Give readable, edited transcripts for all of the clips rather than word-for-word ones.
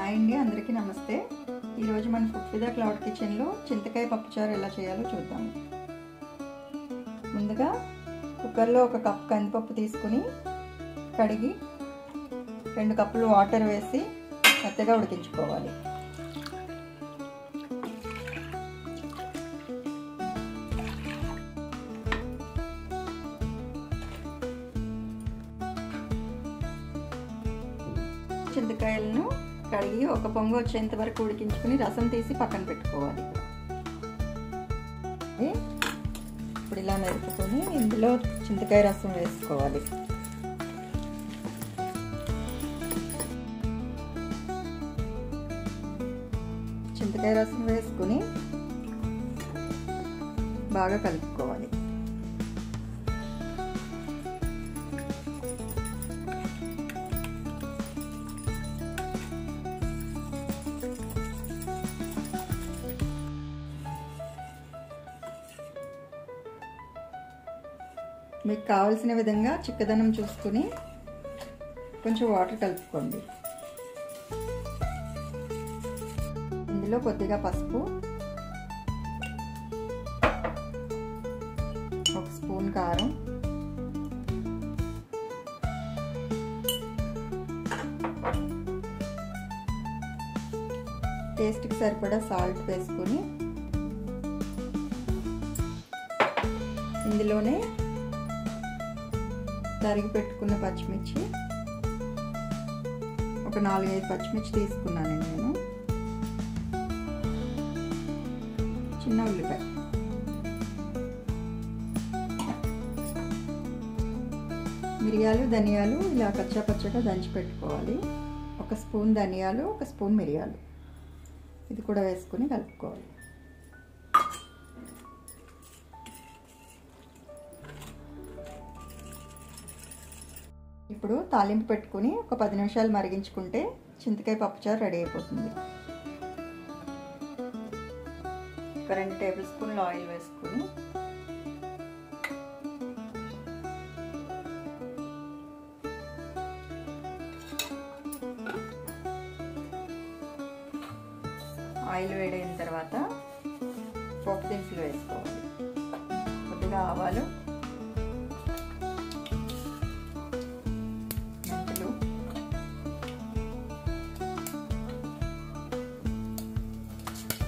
Hi అండి, అందరికీ నమస్తే. ఈరోజు మన ఫుడ్ విత్ ద క్లౌడ్ కిచెన్లో చింతకాయ పప్పుచారు ఎలా చేయాలో చూద్దాము. ముందుగా కుక్కర్లో 1 కప్ కందిపప్పు తీసుకుని కడిగి 2 కప్పులు వాటర్ వేసి మెత్తగా ఉడికించుకోవాలి. చింతకాయలను కడిగి 1 పొంగు వచ్చేంత వరకు ఉడికించుకుని రసం తీసి పక్కన పెట్టుకోవాలి. ఇప్పుడు ఇలా మెరుపుకొని ఇందులో చింతకాయ రసం వేసుకోవాలి. చింతకాయ రసం వేసుకుని బాగా కలుపుకోవాలి. మీకు కావలసిన విధంగా చిక్కదనం చూసుకుని కొంచెం వాటర్ కలుపుకోండి. ఇందులో కొద్దిగా పసుపు, 1 స్పూన్ కారం, టేస్ట్కి సరిపడా సాల్ట్ వేసుకొని ఇందులోనే తరిగి పెట్టుకున్న పచ్చిమిర్చి, ఒక 4-5 పచ్చిమిర్చి తీసుకున్నానండి నేను, చిన్న ఉల్లిపాయ, మిరియాలు ధనియాలు ఇలా కచ్చాపచ్చగా దంచి పెట్టుకోవాలి. 1 స్పూన్ ధనియాలు, 1 స్పూన్ మిరియాలు, ఇది కూడా వేసుకుని కలుపుకోవాలి. ఇప్పుడు తాలింపు పెట్టుకుని ఒక 10 నిమిషాలు మరిగించుకుంటే చింతకాయ పప్పుచారు రెడీ అయిపోతుంది. ఒక 2 టేబుల్ స్పూన్లు ఆయిల్ వేసుకుని ఆయిల్ వేడైన తర్వాత పోపు దినుసులు వేసుకోవాలి. కొద్దిగా ఆవాలు,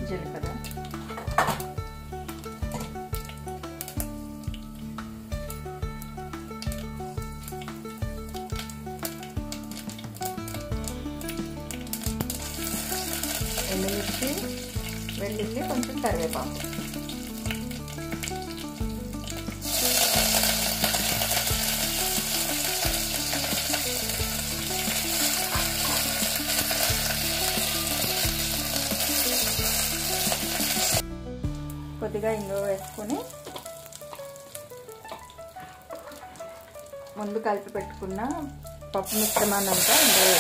జీలకర్ర, ఎండుమిర్చి, వెల్లుల్లి, కొంచెం కరివేపాకు, కొద్దిగా ఇంగువ వేసుకొని ముందు కలిపి పెట్టుకున్న పప్పు మిశ్రమాన్ని అంతా ఇందులో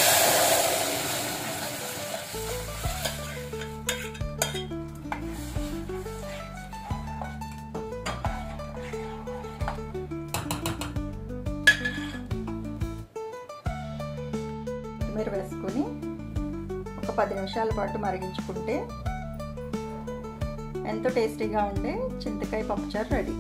కొత్తిమీర వేసుకొని ఒక 10 నిమిషాల పాటు మరిగించుకుంటే ఎంతో టేస్టీగా ఉండే చింతకాయ పప్పుచారు రెడీ.